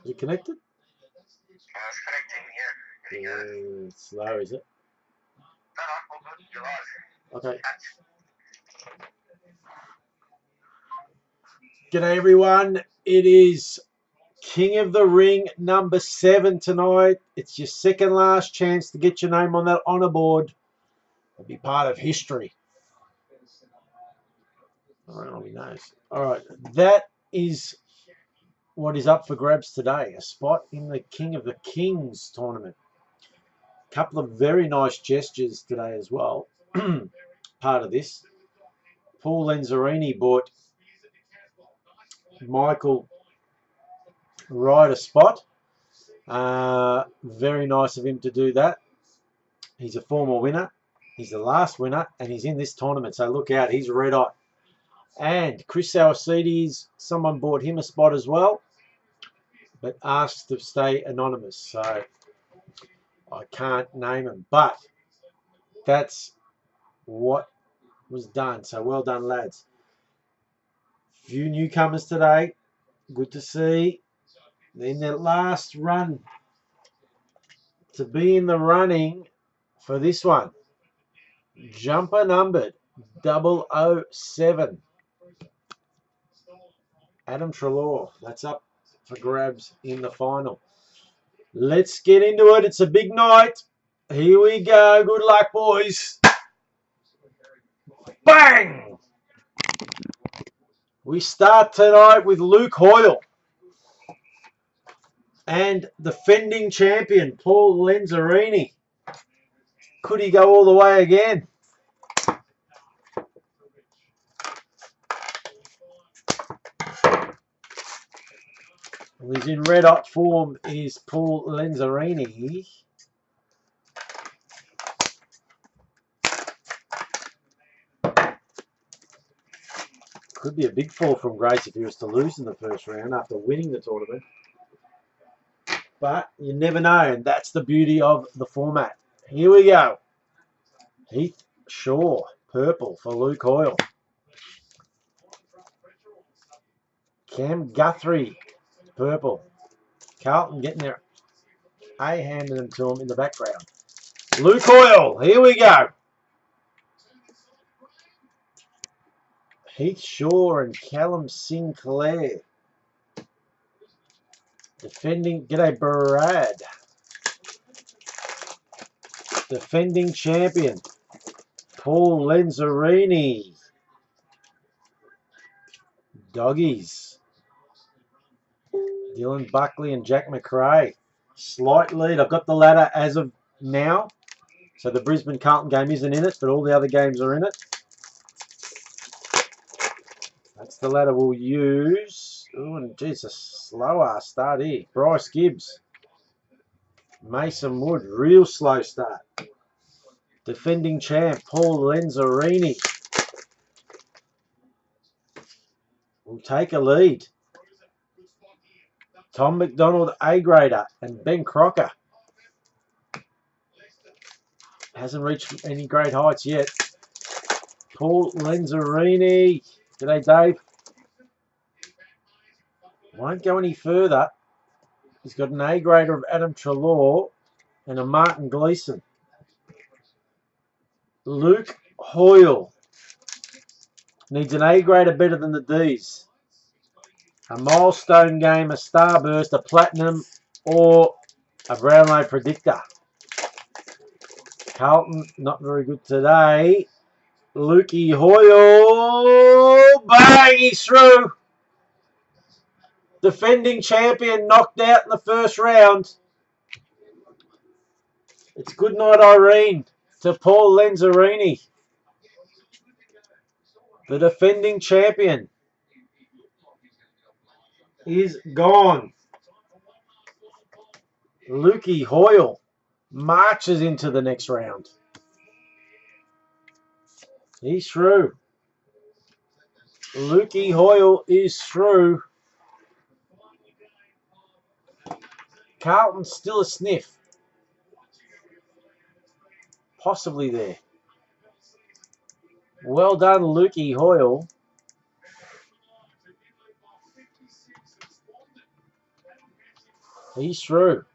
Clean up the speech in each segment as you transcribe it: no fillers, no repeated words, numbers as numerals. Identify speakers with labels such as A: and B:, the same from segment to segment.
A: Is it connected?
B: It's connecting, yeah.
A: It's slow, is it?
B: No, all good. You're live.
A: Okay. G'day everyone. It is King of the Ring number 7 tonight. It's your second last chance to get your name on that honour board and be part of history. Alright, that is what is up for grabs today. A spot in the King of the Kings tournament. A couple of very nice gestures today as well. Part of this. Paul Lenzerini bought Michael Wright a spot. Very nice of him to do that. He's a former winner. He's the last winner, and he's in this tournament. So look out, he's red hot. And Chris Alcides, someone bought him a spot as well, but asked to stay anonymous. So I can't name him, but that's what was done. So well done, lads. Few newcomers today. Good to see. In their last run to be in the running for this one. Jumper numbered 007. Adam Treloar. That's up for grabs in the final. Let's get into it. It's a big night. Here we go. Good luck, boys. Bang! We start tonight with Lukoil and defending champion Paul Lenzerini. Could he go all the way again? Well, he's in red hot form is Paul Lenzerini. Could be a big fall from grace if he was to lose in the first round after winning the tournament. But you never know, and that's the beauty of the format. Here we go. Heath Shaw, purple for Lukoil. Cam Guthrie, purple. Carlton getting their A handed them to him in the background. Lukoil, here we go. Heath Shaw and Callum Sinclair. Defending, g'day Brad. Defending champion, Paul Lenzerini. Doggies. Dylan Buckley and Jack McRae. Slight lead. I've got the ladder as of now. So the Brisbane Carlton game isn't in it, but all the other games are in it. That's the ladder we'll use. Oh, and geez, a slow start here. Bryce Gibbs. Mason Wood, real slow start. Defending champ, Paul Lenzerini. Will take a lead. Tom McDonald, A-grader, and Ben Crocker. Hasn't reached any great heights yet. Paul Lenzerini. G'day, Dave. Won't go any further. He's got an A-grader of Adam Treloar and a Martin Gleeson. Luke Hoyle. Needs an A-grader better than the D's. A milestone game, a starburst, a platinum, or a Brownlow predictor. Carlton, not very good today. Lukey Hoyle. Bang, he's through. Defending champion knocked out in the first round. It's good night, Irene, to Paul Lenzerini. The defending champion is gone. Lukey Hoyle marches into the next round. He's through. Lukey Hoyle is through. Carlton's still a sniff. Possibly there. Well done, Lukey Hoyle. He's through.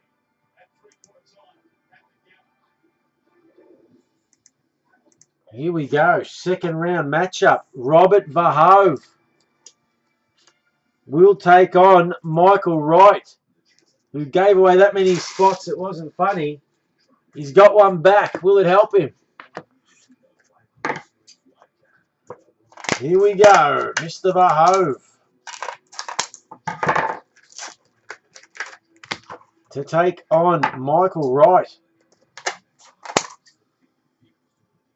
A: Here we go. Second round matchup. Robert Verhoeven will take on Michael Wright, who gave away that many spots it wasn't funny. He's got one back. Will it help him? Here we go. Mr. Verhoeven to take on Michael Wright.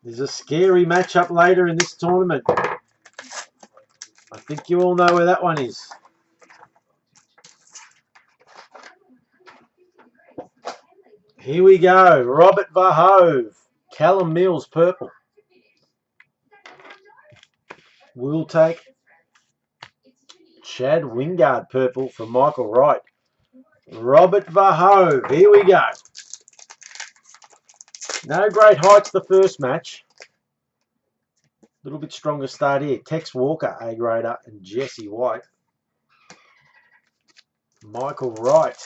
A: There's a scary matchup later in this tournament. I think you all know where that one is. Here we go. Robert Verhoeven. Callum Mills, purple. We'll take Chad Wingard, purple, for Michael Wright. Robert Verhoeven. Here we go. No great heights the first match. A little bit stronger start here. Tex Walker, A grader, and Jesse White. Michael Wright.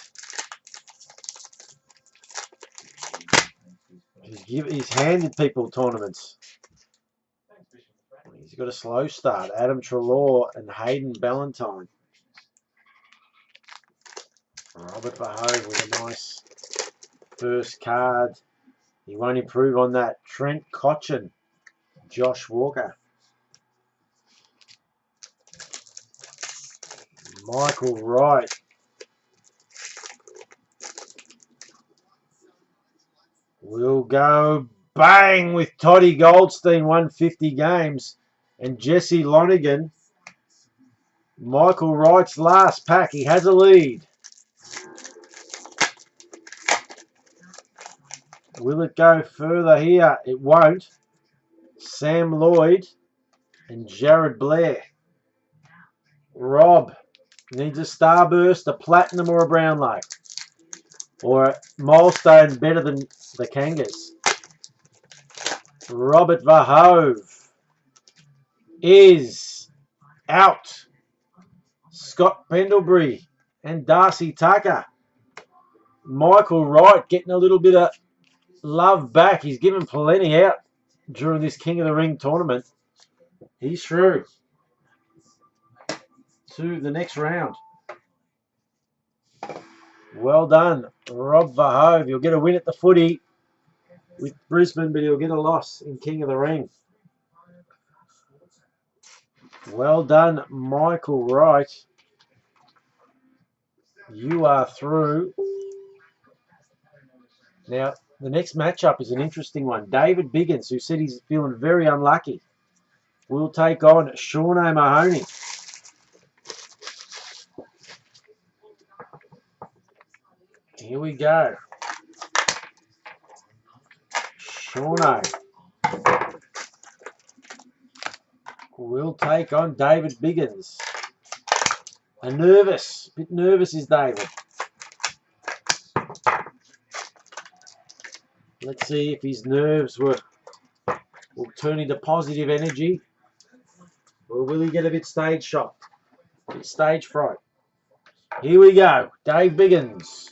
A: He's handed people tournaments. He's got a slow start. Adam Treloar and Hayden Ballantyne. Robert Verhoeven with a nice first card. He won't improve on that. Trent Cotchin. Josh Walker. Michael Wright. We'll go bang with Toddy Goldstein, 150 games. And Jesse Lonigan. Michael Wright's last pack. He has a lead. Will it go further here? It won't. Sam Lloyd and Jared Blair. Rob needs a starburst, a platinum or a Brownlow. Or a milestone better than the Kangas. Robert Verhoeven is out. Scott Pendlebury and Darcy Tucker. Michael Wright getting a little bit of love back. He's given plenty out during this King of the Ring tournament. He's through to the next round. Well done, Rob Verhoeven. You'll get a win at the footy with Brisbane, but he'll get a loss in King of the Ring. Well done, Michael Wright. You are through. Now, the next matchup is an interesting one. David Biggins, who said he's feeling very unlucky, will take on Sean Mahoney. Here we go. Sean will take on David Biggins. A bit nervous is David. Let's see if his nerves will turn into positive energy. Or will he get a bit stage shocked? A bit stage fright. Here we go. Dave Biggins.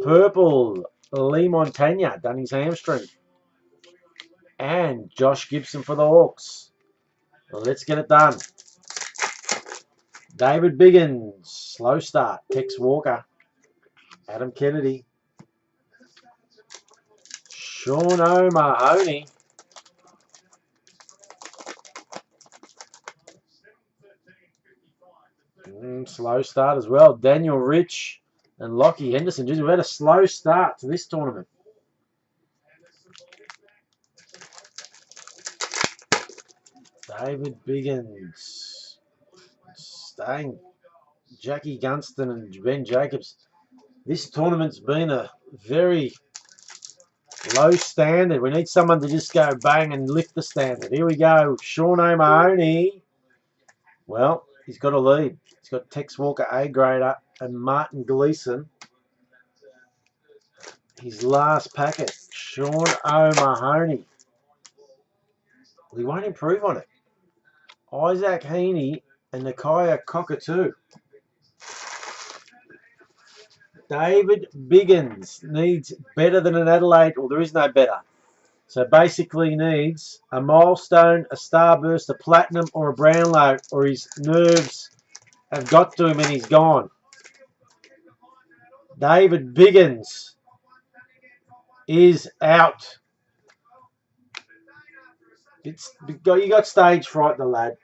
A: Purple. Lee Montagna done his hamstring. And Josh Gibson for the Hawks. Well, let's get it done. David Biggins. Slow start. Tex Walker. Adam Kennedy. Sean Mahoney. Slow start as well. Daniel Rich and Lockie Henderson. We've had a slow start to this tournament. David Biggins. Staying. Jackie Gunston and Ben Jacobs. This tournament's been a very low standard. We need someone to just go bang and lift the standard. Here we go. Sean Mahoney. Well, he's got a lead. He's got Tex Walker, A grader, and Martin Gleeson. His last packet. Sean Mahoney. Well, he won't improve on it. Isaac Heaney and Nakia Cockatoo. David Biggins needs better than an Adelaide. Well, there is no better. So basically needs a milestone, a starburst, a platinum, or a Brownlow, or his nerves have got to him and he's gone. David Biggins is out. You got stage fright, the lad.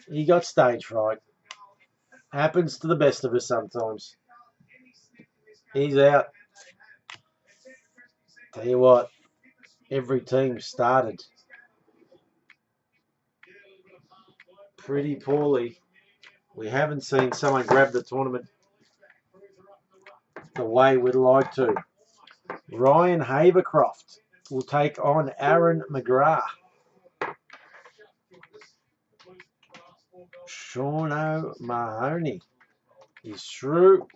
A: He got stage fright. Happens to the best of us sometimes. He's out. Tell you what, every team started pretty poorly. We haven't seen someone grab the tournament the way we'd like to. Ryan Havercroft will take on Aaron McGraw. Shauno Mahoney is through.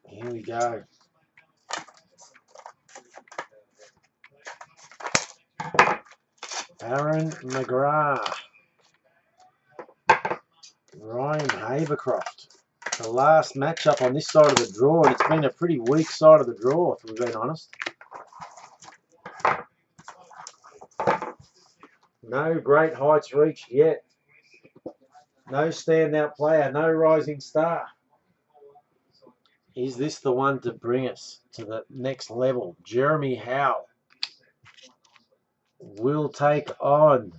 A: Here we go. Aaron McGraw. Ryan Havercroft. The last matchup on this side of the draw, and it's been a pretty weak side of the draw, if we're being honest. No great heights reached yet. No standout player, no rising star. Is this the one to bring us to the next level? Jeremy Howe will take on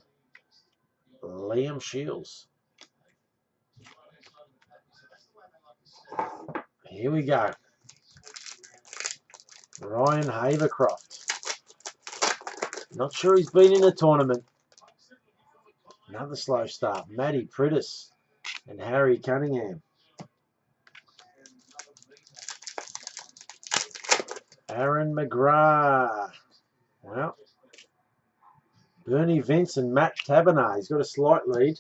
A: Liam Shields. Here we go. Ryan Havercroft. Not sure he's been in a tournament. Another slow start. Matty Prittis and Harry Cunningham. Aaron McGraw. Well, Bernie Vince and Matt Taberner. He's got a slight lead.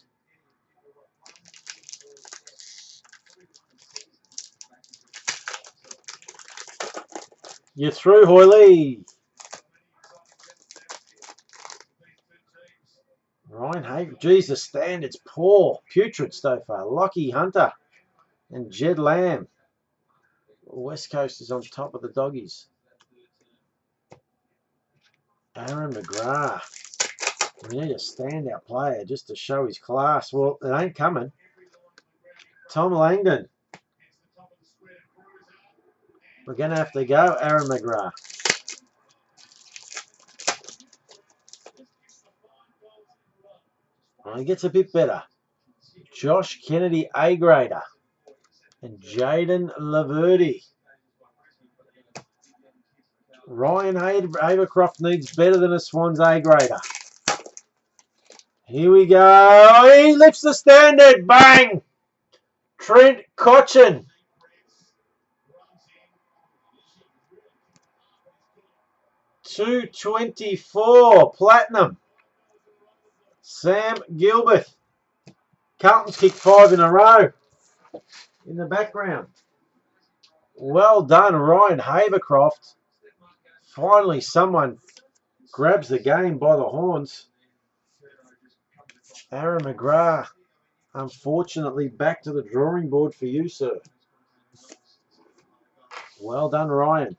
A: You're through, Hoyle. Ryan Hager. Geez, the standard's poor. Putrid so far. Lockie Hunter and Jed Lamb. West Coast is on top of the doggies. Aaron McGraw. We need a standout player just to show his class. Well, it ain't coming. Tom Langdon. We're going to have to go Aaron McGraw. Well, he gets a bit better. Josh Kennedy A-grader. And Jaden Laverty. Ryan Havercroft needs better than a Swans A-grader. Here we go. He lifts the standard. Bang! Trent Cotchin. $224 platinum. Sam Gilbert. Carlton's kicked 5 in a row. In the background. Well done, Ryan Havercroft. Finally, someone grabs the game by the horns. Aaron McGraw, unfortunately, back to the drawing board for you, sir. Well done, Ryan.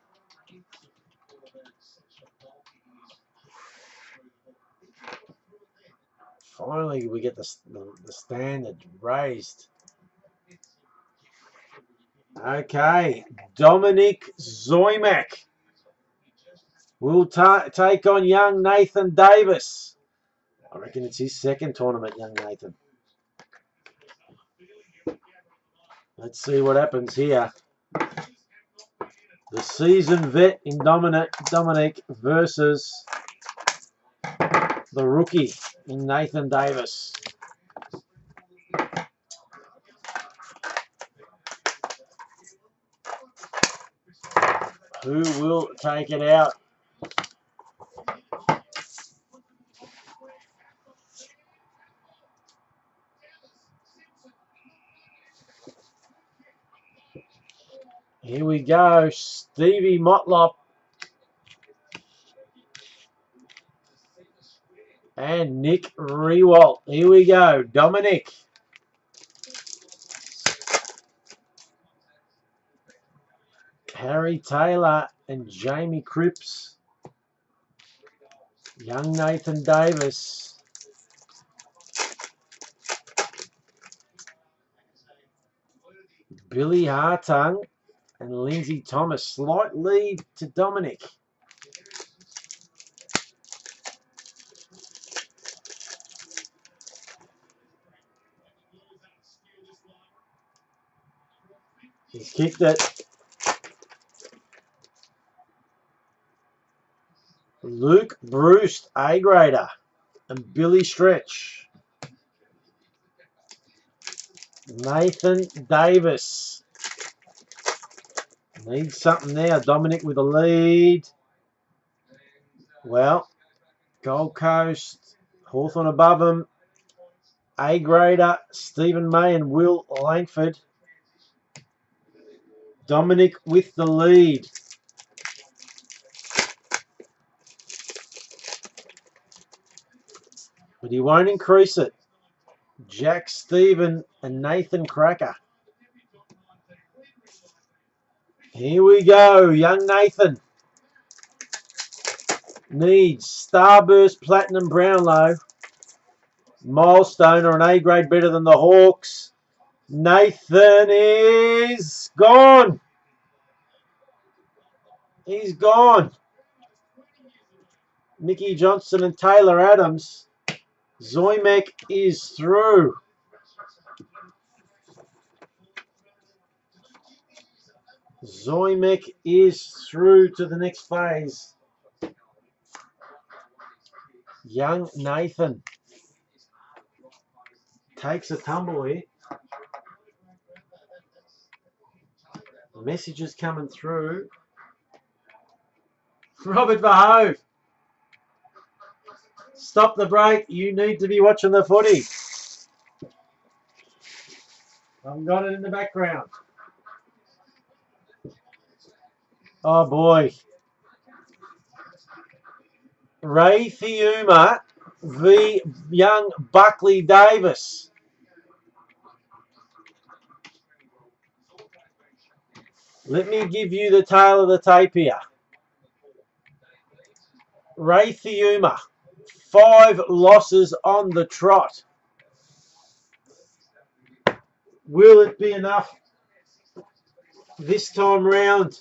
A: Finally, we get the standard raised. Okay, Dominic Simek will take on young Nathan Davis. I reckon it's his second tournament, young Nathan. Let's see what happens here. The seasoned vet in Dominic versus the rookie in Nathan Davis. Who will take it out? Here we go, Stevie Motlop. And Nick Rewalt. Here we go. Dominic. Harry Taylor and Jamie Cripps. Young Nathan Davis. Billy Hartung and Lindsay Thomas. Slight lead to Dominic. He's kicked it. Luke Bruce, A-grader, and Billy Stretch. Nathan Davis. Needs something now. Dominic with a lead. Well, Gold Coast, Hawthorn above him. A-grader, Stephen May and Will Langford. Dominic with the lead. But he won't increase it. Jack Stephen and Nathan Cracker. Here we go. Young Nathan needs Starburst Platinum Brownlow. Milestone or an A-grade better than the Hawks. Nathan is gone. He's gone. Mickey Johnson and Taylor Adams. Simek is through. Simek is through to the next phase. Young Nathan takes a tumble here. Messages coming through. Robert Verhoeven. Stop the break. You need to be watching the footy. I've got it in the background. Oh boy. Ray Fiuma v. young Buckley Davis. Let me give you the tail of the tape here. Ray Fiuma, 5 losses on the trot. Will it be enough this time round?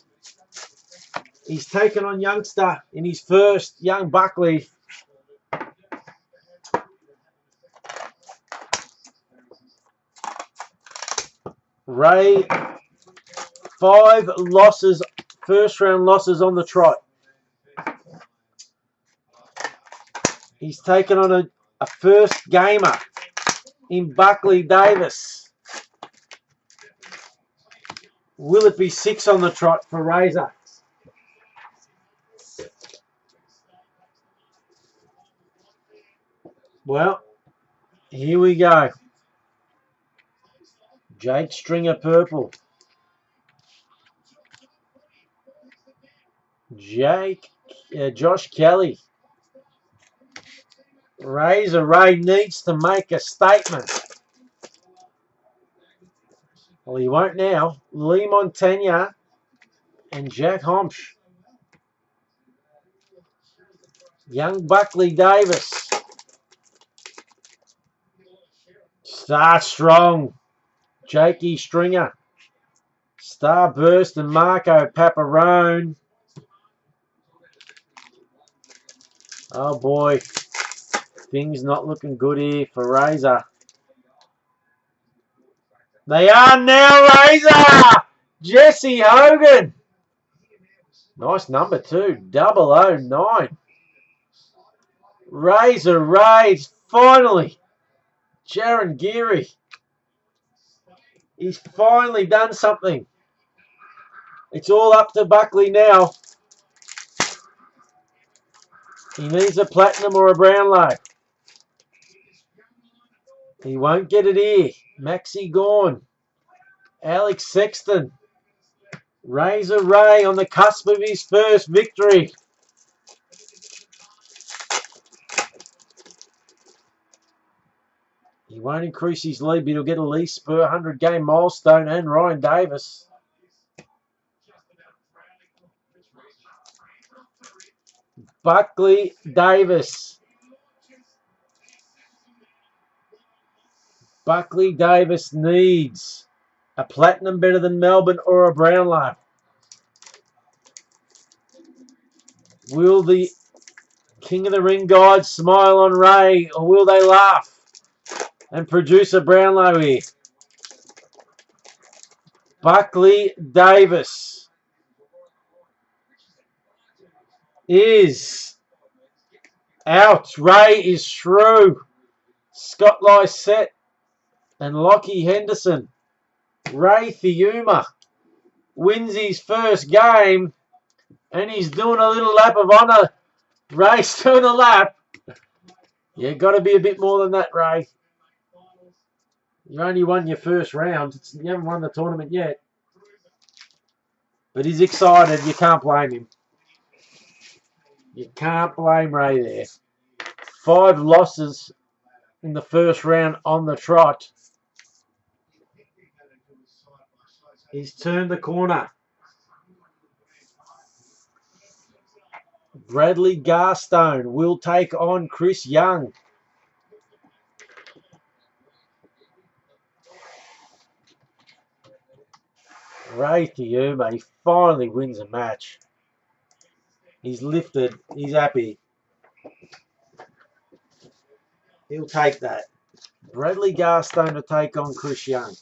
A: He's taken on youngster in his first, young Buckley. Ray, 5 losses, first round losses on the trot. He's taken on a first gamer in Buckley Davis. Will it be 6 on the trot for Razor? Well, here we go. Jake Stringer purple. Josh Kelly. Razor Ray needs to make a statement. Well, he won't now. Lee Montagna and Jack Homsch. Young Buckley Davis. Start strong. Jakey Stringer. Starburst and Marco Paparone. Oh boy. Things not looking good here for Razor. They are now, Razor! Jesse Hogan. Nice number too. 009. Razor Rays finally. Jaron Geary. He's finally done something. It's all up to Buckley now. He needs a platinum or a Brownlow. He won't get it here. Maxie Gorn. Alex Sexton. Razor Ray on the cusp of his first victory. He won't increase his lead, but he'll get a Lee Spur 100-game milestone and Ryan Davis. Buckley Davis. Buckley Davis needs a platinum better than Melbourne or a Brownlow. Will the King of the Ring guide smile on Ray, or will they laugh and produce a Brownlow here? Buckley Davis is out. Ray is through. Scott Lysette and Lockie Henderson. Ray Fiuma wins his first game, and he's doing a little lap of honour. Ray's doing a lap. You got to be a bit more than that, Ray. You only won your first round. You haven't won the tournament yet. But he's excited. You can't blame him. You can't blame Ray there. 5 losses in the first round on the trot. He's turned the corner. Bradley Gaston will take on Chris Young. Ray Fiuma, he finally wins a match. He's lifted. He's happy. He'll take that. Bradley Gaston to take on Chris Young.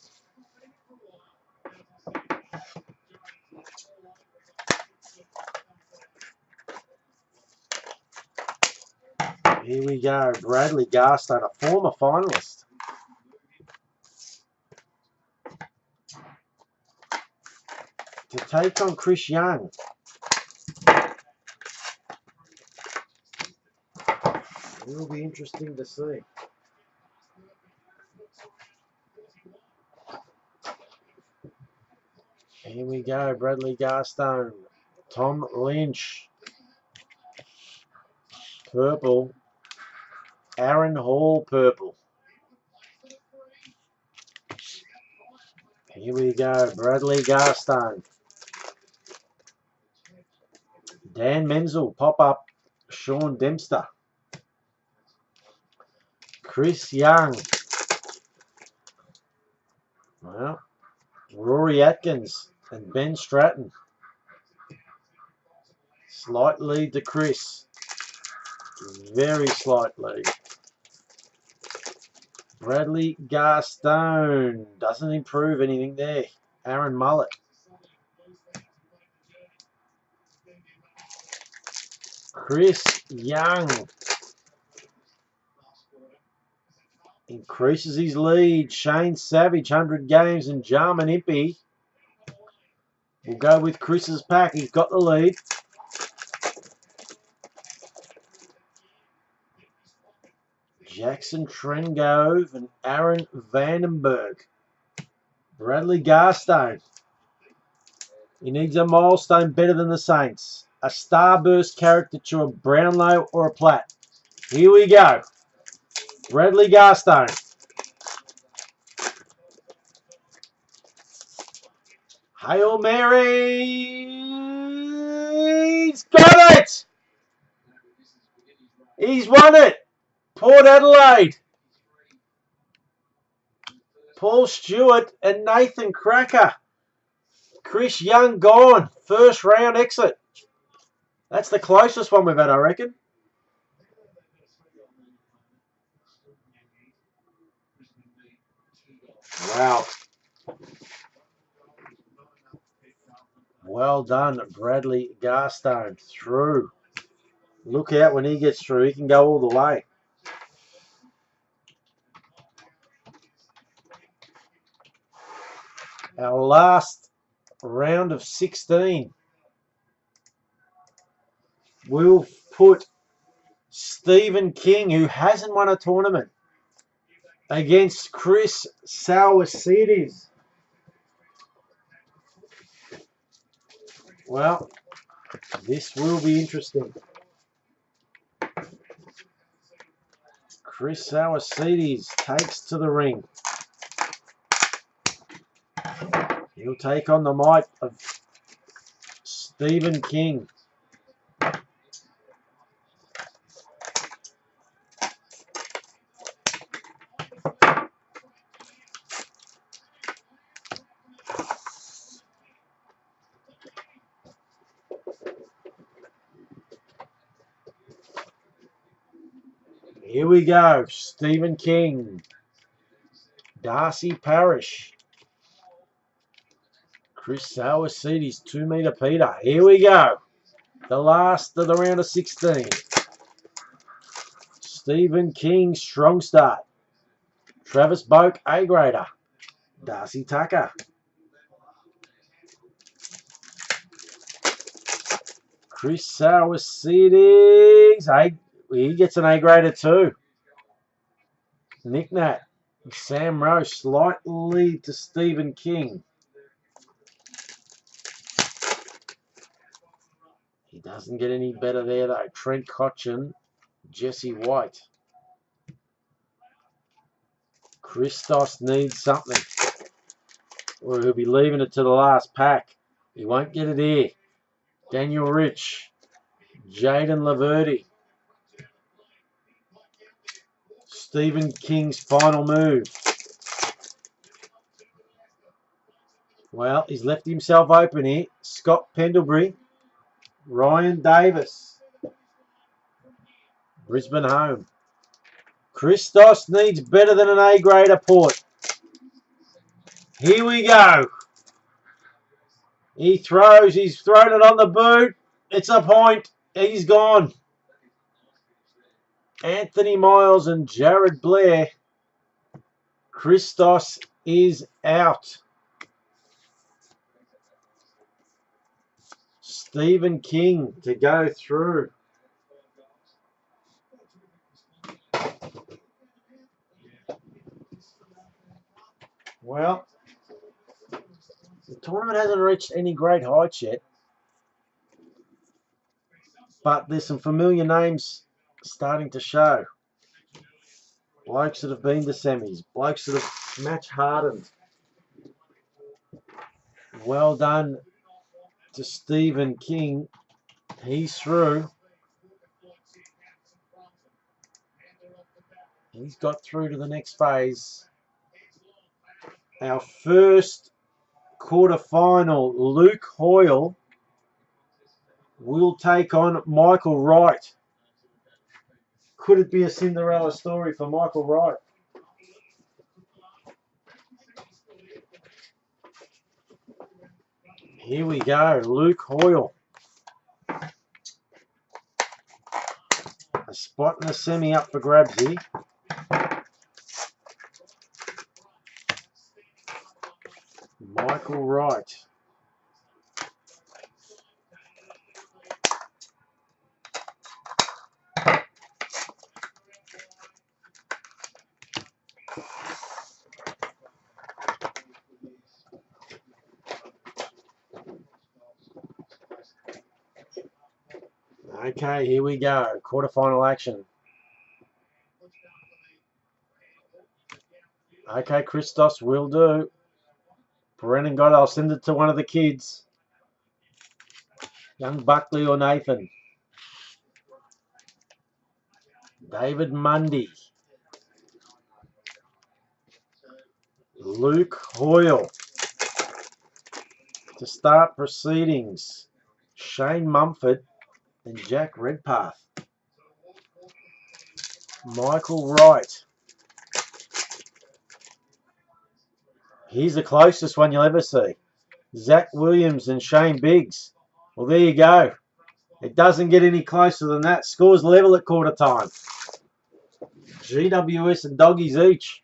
A: Here we go. Bradley Gaston, a former finalist. To take on Chris Young. It will be interesting to see. Here we go. Bradley Gaston. Tom Lynch. Purple. Aaron Hall, purple. Here we go. Bradley Gaston. Dan Menzel, pop-up. Sean Dempster. Chris Young. Well, Rory Atkins and Ben Stratton. Slight lead to Chris. Very slight lead. Bradley Gaston. Doesn't improve anything there. Aaron Mullet. Chris Young. Increases his lead. Shane Savage, 100 games, and Jarman Impey will go with Chris's pack. He's got the lead. Jackson Trengove and Aaron Vandenberg. Bradley Gaston. He needs a milestone better than the Saints. A starburst caricature, a Brownlow or a Platt. Here we go. Bradley Gaston. Hail Mary! He's got it! He's won it! Port Adelaide. Paul Stewart and Nathan Cracker. Chris Young gone. First round exit. That's the closest one we've had, I reckon. Wow. Well done, Bradley Gaston. Through. Look out when he gets through. He can go all the way. Our last round of 16. We'll put Stephen King, who hasn't won a tournament, against Chris Sauersides. Well, this will be interesting. Chris Salicides takes to the ring. He'll take on the might of Stephen King. Here we go. Stephen King. Darcy Parish. Chris Salicides, 2 metre Peter. Here we go. The last of the round of 16. Stephen King, strong start. Travis Boak, A grader. Darcy Tucker. Chris Salicides, he gets an A grader too. Nick Nat. Sam Rowe, slight lead to Stephen King. He doesn't get any better there though. Trent Cotchin, Jesse White. Christos needs something, or he'll be leaving it to the last pack. He won't get it here. Daniel Rich, Jaden Laverty. Stephen King's final move. Well, he's left himself open here. Scott Pendlebury, Ryan Davis. Brisbane home. Christos needs better than an A grader port. Here we go. He throws. He's thrown it on the boot. It's a point. He's gone. Anthony Miles and Jared Blair. Christos is out. Stephen King to go through. Well, the tournament hasn't reached any great heights yet, but there's some familiar names starting to show. Blokes that have been to semis, blokes that have match hardened. Well done to Stephen King. He's through. He's got through to the next phase. Our first quarterfinal, Luke Hoyle will take on Michael Wright. Could it be a Cinderella story for Michael Wright? Here we go, Luke Hoyle. A spot in the semi up for grabs here. Michael Wright. Okay, here we go. Quarterfinal action. Okay, Christos will do. Brennan got it. I'll send it to one of the kids. Young Buckley or Nathan. David Mundy. Luke Hoyle. To start proceedings, Shane Mumford and Jack Redpath. Michael Wright. He's the closest one you'll ever see. Zach Williams and Shane Biggs. Well, there you go. It doesn't get any closer than that. Scores level at quarter time. GWS and doggies each.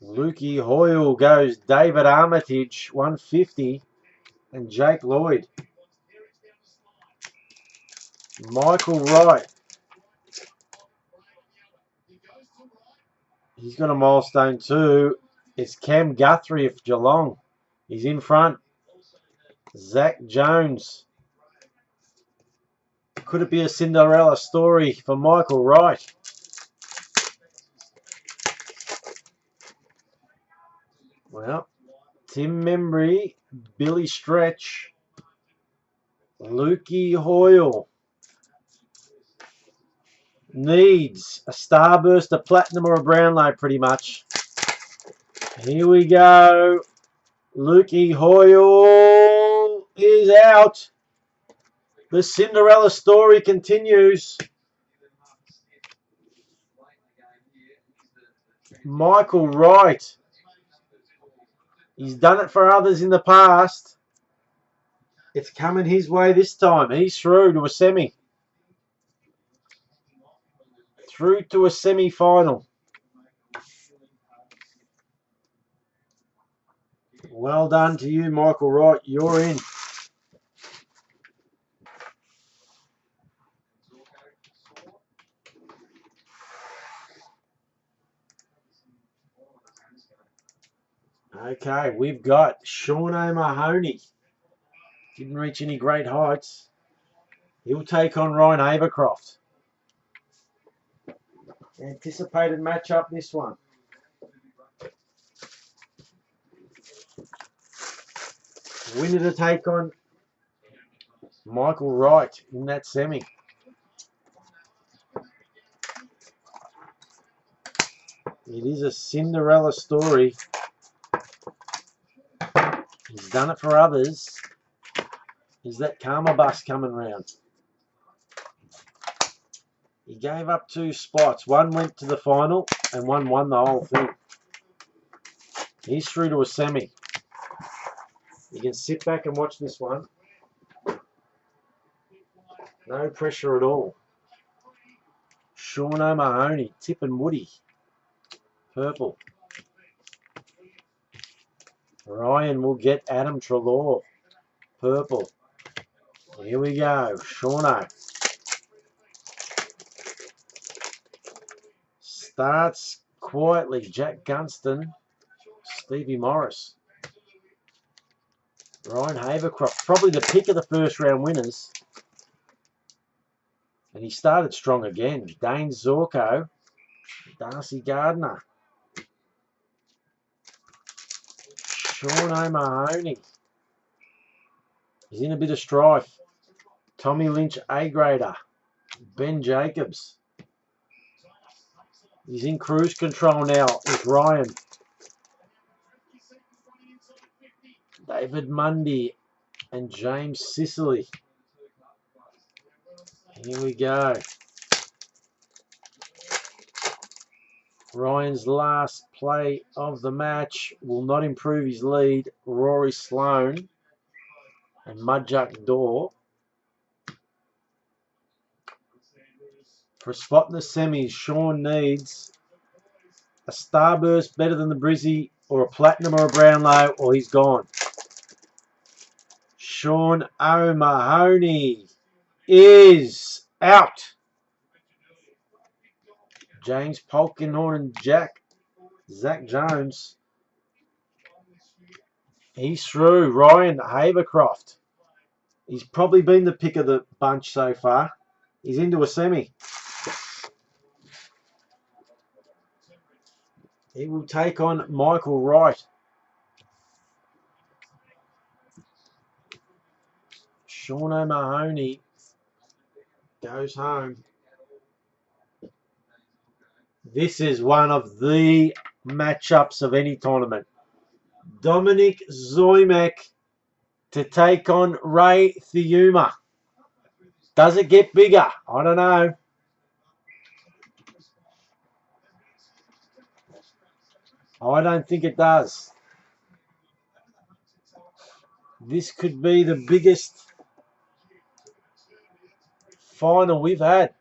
A: Lukey Hoyle goes David Armitage, 150, and Jake Lloyd. Michael Wright. He's got a milestone too. It's Cam Guthrie of Geelong. He's in front. Zach Jones. Could it be a Cinderella story for Michael Wright? Well, Tim Membry, Billy Stretch, Lukey Hoyle. Needs a starburst, a platinum, or a Brownlow, pretty much. Here we go. Lukey Hoyle is out. The Cinderella story continues. Michael Wright. He's done it for others in the past. It's coming his way this time. He's through to a semi. Through to a semi-final. Well done to you, Michael Wright. You're in. Okay, we've got Sean Mahoney. Didn't reach any great heights. He'll take on Ryan Abercroft. Anticipated matchup, this one. Winner to take on Michael Wright in that semi. It is a Cinderella story. He's done it for others. Is that Karma bus coming round? He gave up 2 spots. One went to the final and one won the whole thing. He's through to a semi. You can sit back and watch this one. No pressure at all. Sean Mahoney, Tip and Woody. Purple. Ryan will get Adam Trelaw. Purple. Here we go. Shauno. Starts quietly. Jack Gunston. Stevie Morris. Ryan Havercroft. Probably the pick of the first round winners. And he started strong again. Dane Zorko. Darcy Gardner. Sean Mahoney. He's in a bit of strife. Tommy Lynch, A-grader. Ben Jacobs. He's in cruise control now with Ryan. David Mundy and James Sicily. Here we go. Ryan's last play of the match will not improve his lead. Rory Sloane and Mudjuck Door. For a spot in the semis, Sean needs a starburst better than the Brizzy, or a platinum or a Brownlow, or he's gone. Sean O'Mahony is out. James Polkinghorn and Zach Jones. He's through. Ryan Havercroft. He's probably been the pick of the bunch so far. He's into a semi. He will take on Michael Wright. Sean O'Mahony goes home. This is one of the matchups of any tournament. Dominic Simek to take on Ray Thiuma. Does it get bigger? I don't know. I don't think it does. This could be the biggest final we've had.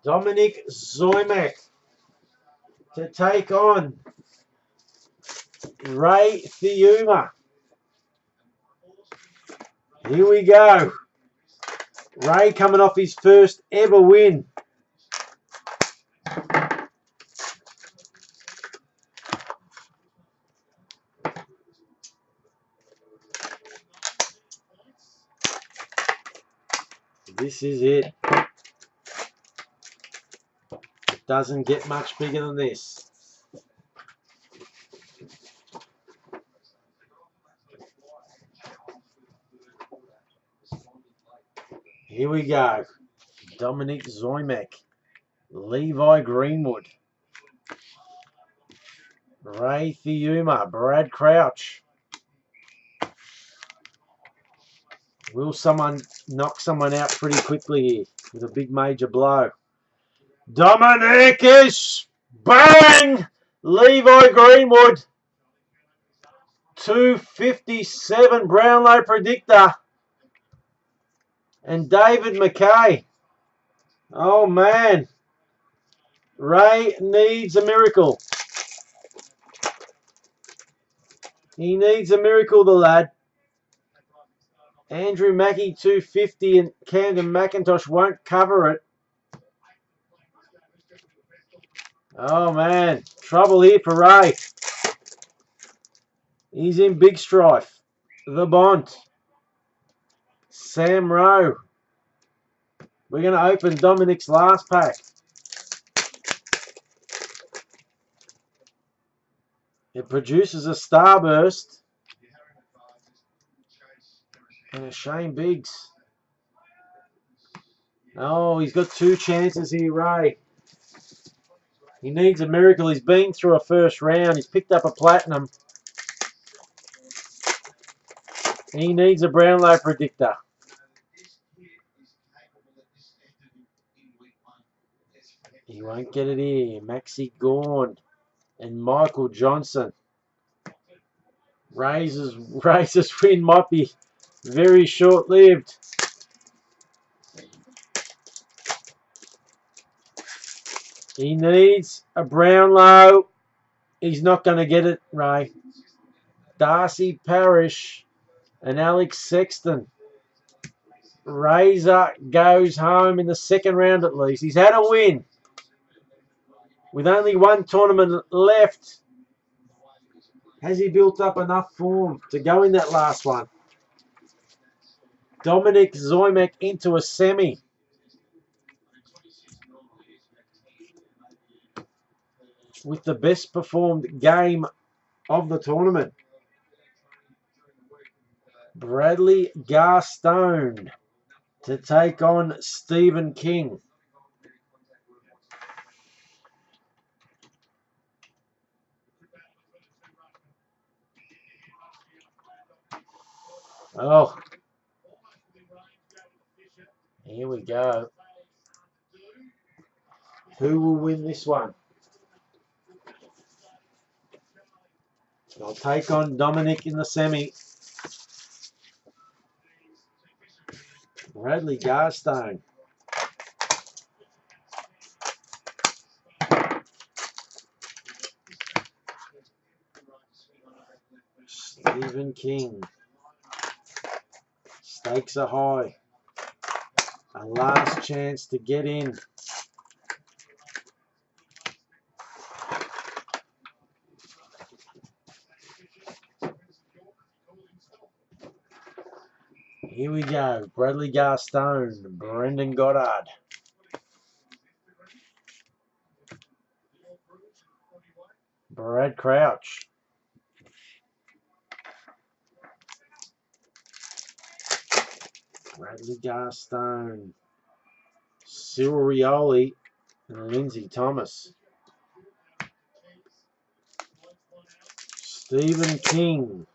A: Dominic Simek to take on Ray Thiuma. Here we go. Ray coming off his first ever win. This is it. It doesn't get much bigger than this. Here we go. Dominic Simek, Levi Greenwood, Ray Thiuma, Brad Crouch. Will someone knock someone out pretty quickly here with a big major blow? Dominic is bang! Levi Greenwood, 257 Brownlow predictor. And David McKay. Oh man. Ray needs a miracle. He needs a miracle, the lad. Andrew Mackie 250 and Camden McIntosh won't cover it. Oh man, trouble here for Ray. He's in big strife. The Bont. Sam Rowe. We're going to open Dominic's last pack. It produces a Starburst. And a Shane Biggs. Oh, he's got two chances here, Ray. He needs a miracle. He's been through a first round. He's picked up a platinum. He needs a Brownlow predictor. He won't get it here. Maxie Gorn and Michael Johnson. Razor's win might be very short-lived. He needs a Brownlow. He's not going to get it, Ray. Darcy Parish and Alex Sexton. Razor goes home in the second round at least. He's had a win. With only one tournament left, has he built up enough form to go in that last one? Dominic Simek into a semi. With the best performed game of the tournament. Bradley Gaston to take on Stephen King. Oh, here we go. Who will win this one? I'll take on Dominic in the semi. Bradley Gaston. Stephen King. Stakes are high. A last chance to get in. Here we go. Bradley Gaston, Brendan Goddard. Brad Crouch. Bradley Gaston. Cyril Rioli and Lindsay Thomas. Stephen King.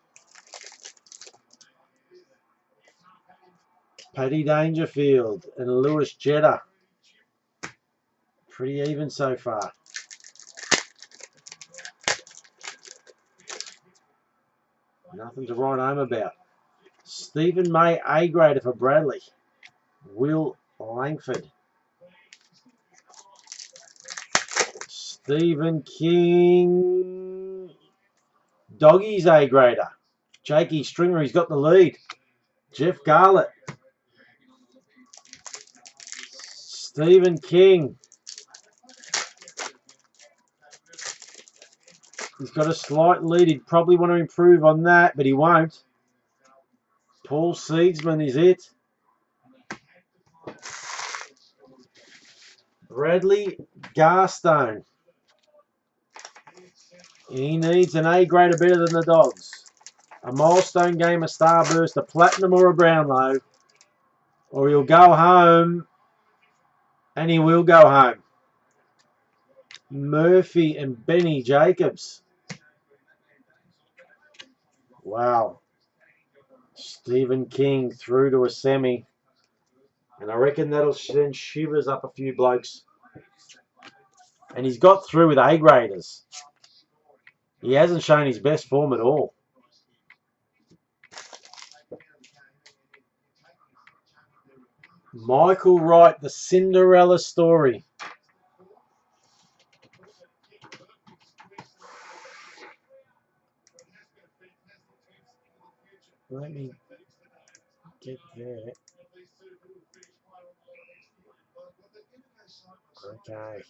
A: Paddy Dangerfield and Lewis Jetta. Pretty even so far. Nothing to write home about. Stephen May A grader for Bradley. Will Langford. Stephen King. Doggies A grader. Jakey Stringer, he's got the lead. Jeff Garlett. Stephen King. He's got a slight lead. He'd probably want to improve on that, but he won't. Paul Seedsman is it. Bradley Gaston. He needs an A grader better than the Dogs. A milestone game, a starburst, a platinum or a Brownlow. Or he'll go home. And he will go home. Murphy and Benny Jacobs. Wow. Stephen King through to a semi. And I reckon that'll send shivers up a few blokes. And he's got through with A graders. He hasn't shown his best form at all. Michael Wright, the Cinderella story. Let me get there. Okay.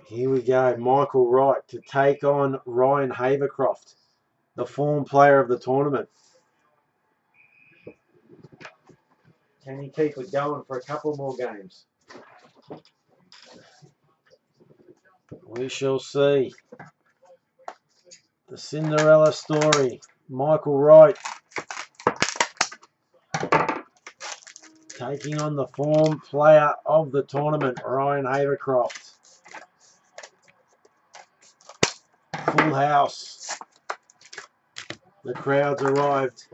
A: Here we go. Michael Wright to take on Ryan Havercroft, the form player of the tournament. Can he keep it going for a couple more games? We shall see. The Cinderella story. Michael Wright taking on the form player of the tournament, Ryan Havercroft. Full house. The crowd's arrived.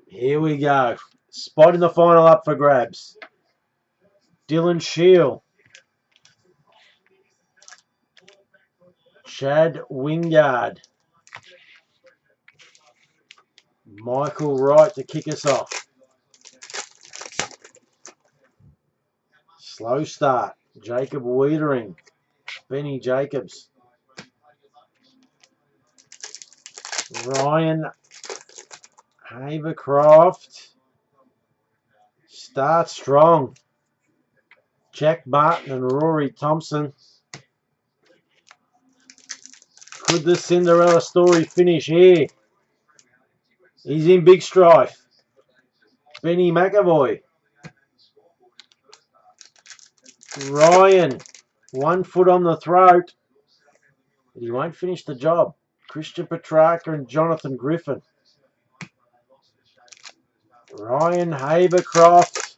A: Here we go. Spot in the final up for grabs. Dylan Shield. Chad Wingard. Michael Wright to kick us off. Slow start. Jacob Wiedering. Benny Jacobs. Ryan Havercroft. Start strong. Jack Martin and Rory Thompson. Could the Cinderella story finish here? He's in big strife. Benny McAvoy. Ryan, 1 foot on the throat. But he won't finish the job. Christian Petrarca and Jonathan Griffin. Ryan Havercroft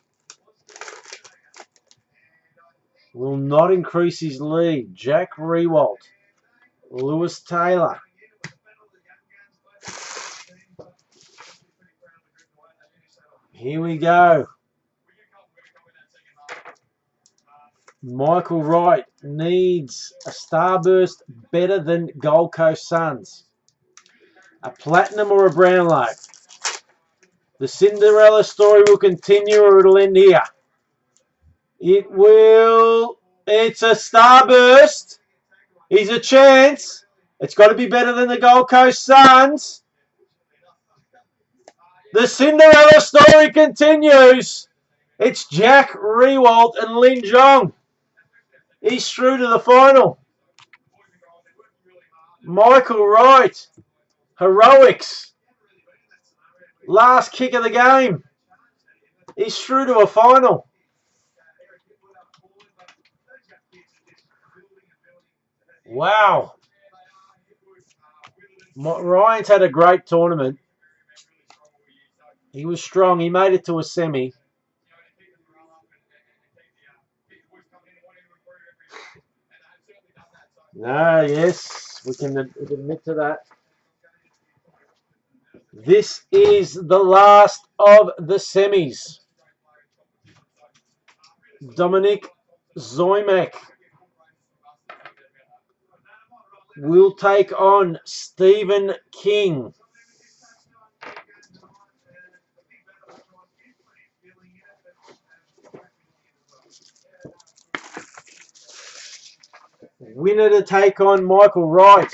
A: will not increase his lead. Jack Rewalt. Lewis Taylor. Here we go. Michael Wright needs a starburst better than Gold Coast Suns. A platinum or a Brownlow. The Cinderella story will continue or it'll end here. It will. It's a starburst. He's a chance. It's got to be better than the Gold Coast Suns. The Cinderella story continues. It's Jack Rewalt and Lin Jong. He's through to the final. Michael Wright. Heroics. Last kick of the game. He's through to a final. Wow. Ryan's had a great tournament. He was strong. He made it to a semi. No, yes, we can admit to that. This is the last of the semis. Dominic Simek will take on Stephen King. Winner to take on Michael Wright.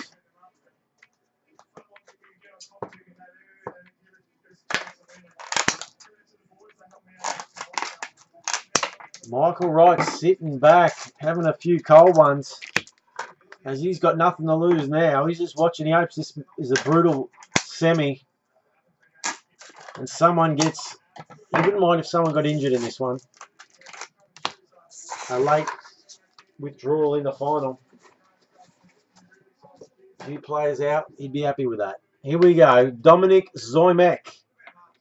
A: Michael Wright sitting back, having a few cold ones. as he's got nothing to lose now. He's just watching. He hopes this is a brutal semi. And someone gets... He wouldn't mind if someone got injured in this one. A late withdrawal in the final. A few players out. He'd be happy with that. Here we go. Dominic, Simek,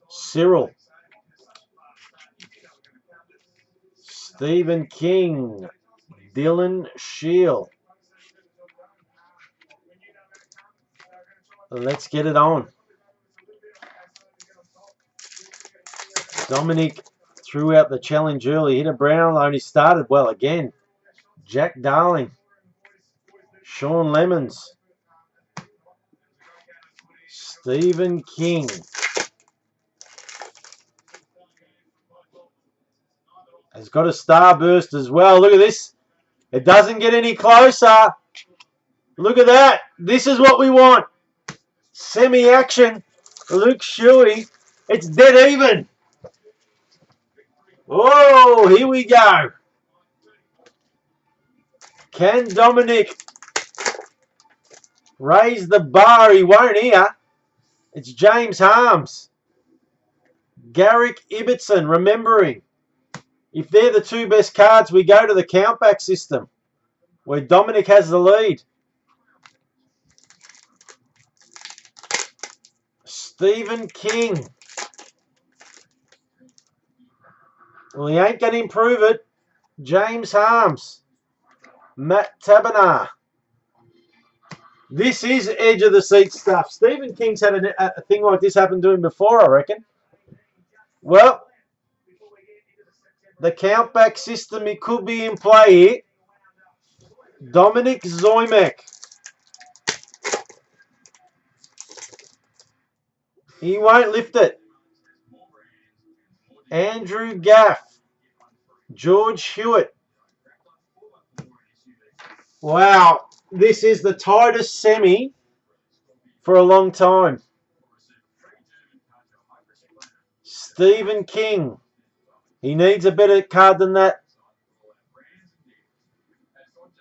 A: Cyril, Stephen King, Dylan Shield. Let's get it on. Dominic threw out the challenge early. Hit a brown, only started well again. Jack Darling. Sean Lemons. Stephen King. Has got a starburst as well. Look at this. It doesn't get any closer. Look at that. This is what we want. Semi-action. Luke Shuey. It's dead even. Oh, here we go. Can Dominic raise the bar? He won't here. It's James Harms. Garrick Ibbotson, remembering. If they're the two best cards, we go to the countback system, where Dominic has the lead. Stephen King. Well, he ain't going to improve it. James Harms. Matt Taberner. This is edge of the seat stuff. Stephen King's had a thing like this happen to him before, I reckon. Well, the countback system, it could be in play here. Dominic Simek. He won't lift it. Andrew Gaff. George Hewitt. Wow, this is the tightest semi for a long time. Stephen King. He needs a better card than that,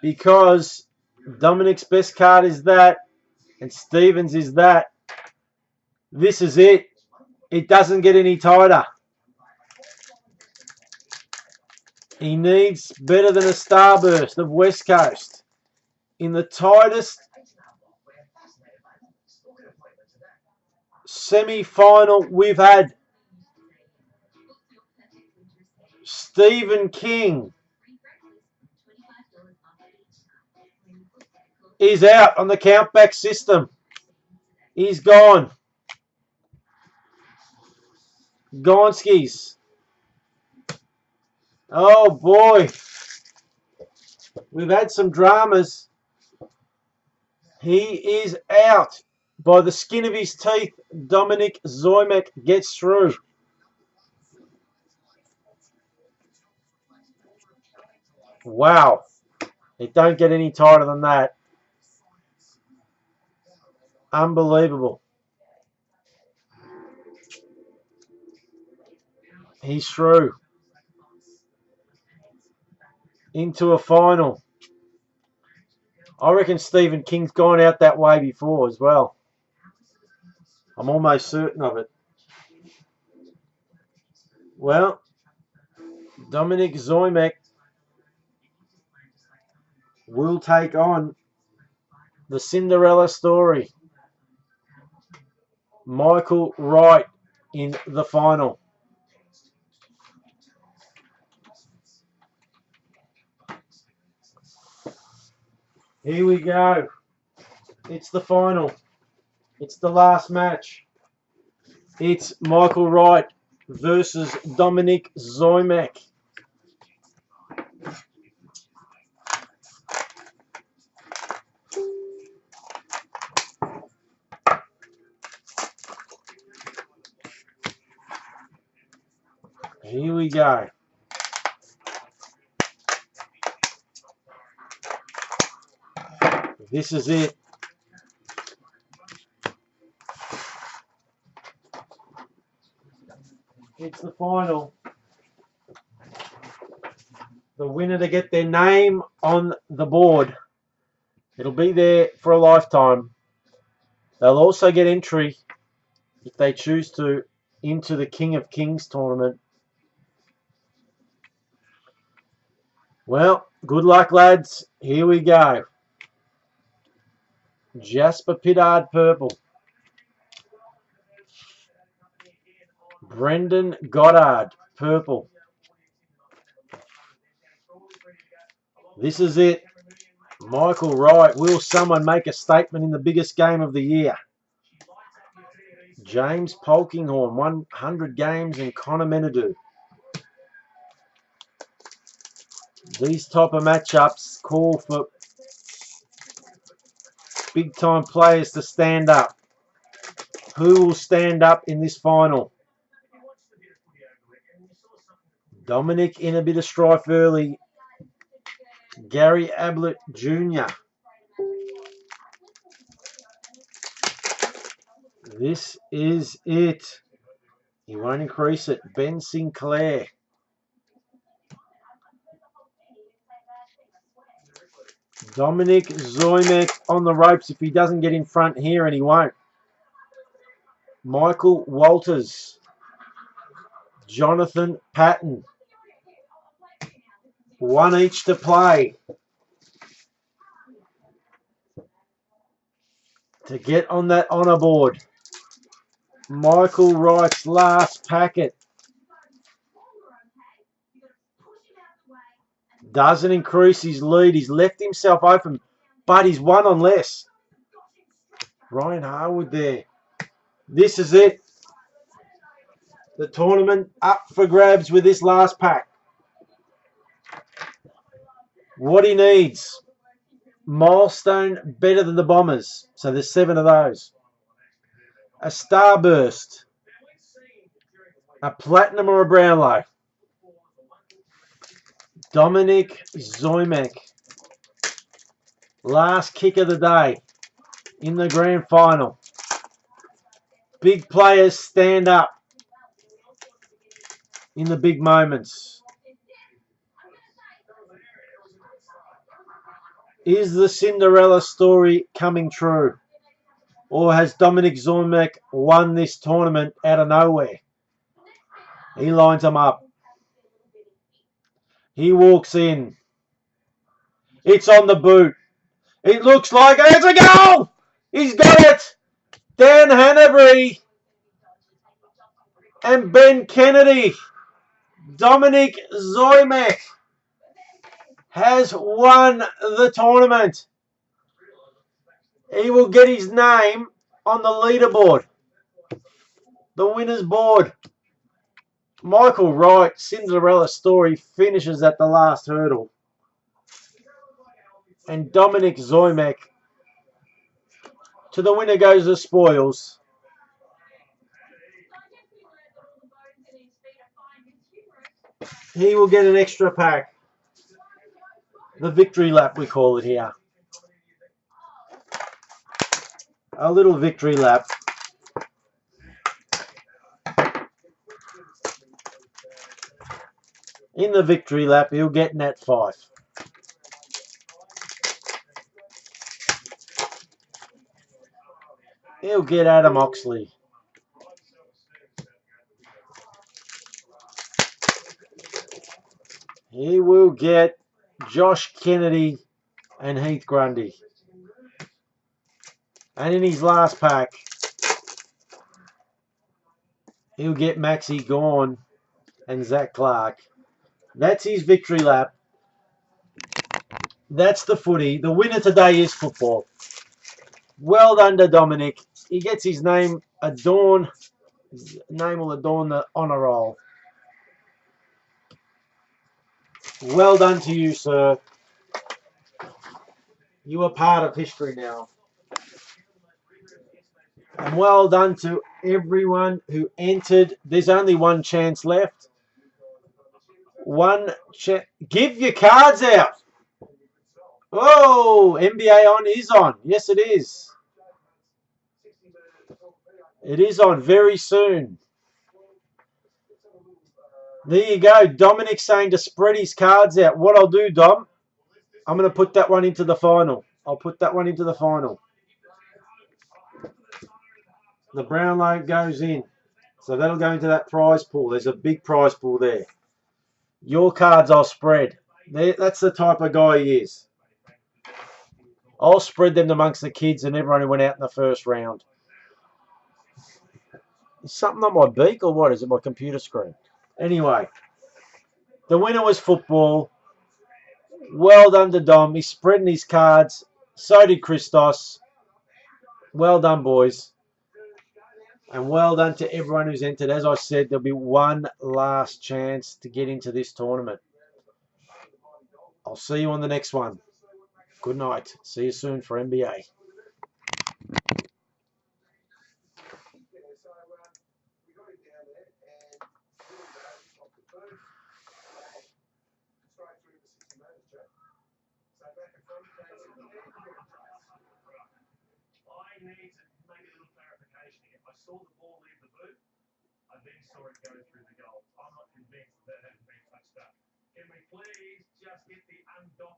A: because Dominic's best card is that and Stephen's is that. This is it. It doesn't get any tighter. He needs better than a starburst of West Coast in the tightest semi-final we've had. Stephen King is out on the countback system. He's gone. Gonskis. Oh boy. We've had some dramas. He is out by the skin of his teeth. Dominic Simek gets through. Wow. It don't get any tighter than that. Unbelievable. He's through. Into a final. I reckon Stephen King's gone out that way before as well. I'm almost certain of it. Well, Dominic Simek will take on the Cinderella story. Michael Wright in the final. Here we go. It's the final. It's the last match. It's Michael Wright versus Dominic Simek. Here we go. This is it. It's the final. The winner to get their name on the board. It'll be there for a lifetime. They'll also get entry, if they choose to, into the King of Kings tournament. Well, good luck, lads. Here we go. Jasper Pittard, purple. Brendan Goddard, purple. This is it. Michael Wright. Will someone make a statement in the biggest game of the year? James Polkinghorne, 100 games, and Connor Menadue. These type of matchups call for big-time players to stand up. Who will stand up in this final? Dominic in a bit of strife early. Gary Ablett Jr. This is it. He won't increase it. Ben Sinclair. Dominic Simek on the ropes if he doesn't get in front here, and he won't. Michael Walters. Jonathan Patton. One each to play. To get on that honour board. Michael Wright's last packet. Doesn't increase his lead. He's left himself open, but he's one on less. Ryan Harwood there. This is it. The tournament up for grabs with this last pack. What he needs. Milestone better than the Bombers. So there's 7 of those. A Starburst. A Platinum or a Brownlow. Dominic Simek. Last kick of the day in the grand final. Big players stand up in the big moments. Is the Cinderella story coming true? Or has Dominic Simek won this tournament out of nowhere? He lines them up. He walks in. It's on the boot. It looks like it's a goal! He's got it! Dan Hanbury and Ben Kennedy. Dominic Simek has won the tournament. He will get his name on the leaderboard. The winner's board. Michael Wright, Cinderella story, finishes at the last hurdle. And Dominic Simek, to the winner goes the spoils. He will get an extra pack. The victory lap, we call it here. A little victory lap. In the victory lap, he'll get Nat 5. He'll get Adam Oxley. He will get Josh Kennedy and Heath Grundy. And in his last pack, he'll get Maxie Gawn and Zach Clark. That's his victory lap. That's the footy. The winner today is football. Well done to Dominic. He gets his name adorned. His name will adorn the honour roll. Well done to you, sir. You are part of history now. And well done to everyone who entered. There's only one chance left. One chance. Give your cards out. Oh, NBA on is on. Yes, it is. It is on very soon. There you go. Dominic saying to spread his cards out. What I'll do, Dom, I'm going to put that one into the final. I'll put that one into the final. The Brownlow goes in. So that'll go into that prize pool. There's a big prize pool there. Your cards I'll spread. That's the type of guy he is. I'll spread them amongst the kids and everyone who went out in the first round. Is something on my beak or what? Is it my computer screen? Anyway, the winner was football. Well done to Dom. He's spreading his cards. So did Christos. Well done, boys. And well done to everyone who's entered. As I said, there'll be one last chance to get into this tournament. I'll see you on the next one. Good night. See you soon for NBA.
C: I need to make a little clarification here. I saw the ball leave the boot. I then saw it go through the goal. I'm not convinced that hasn't been touched up. Can we please just get the undocumented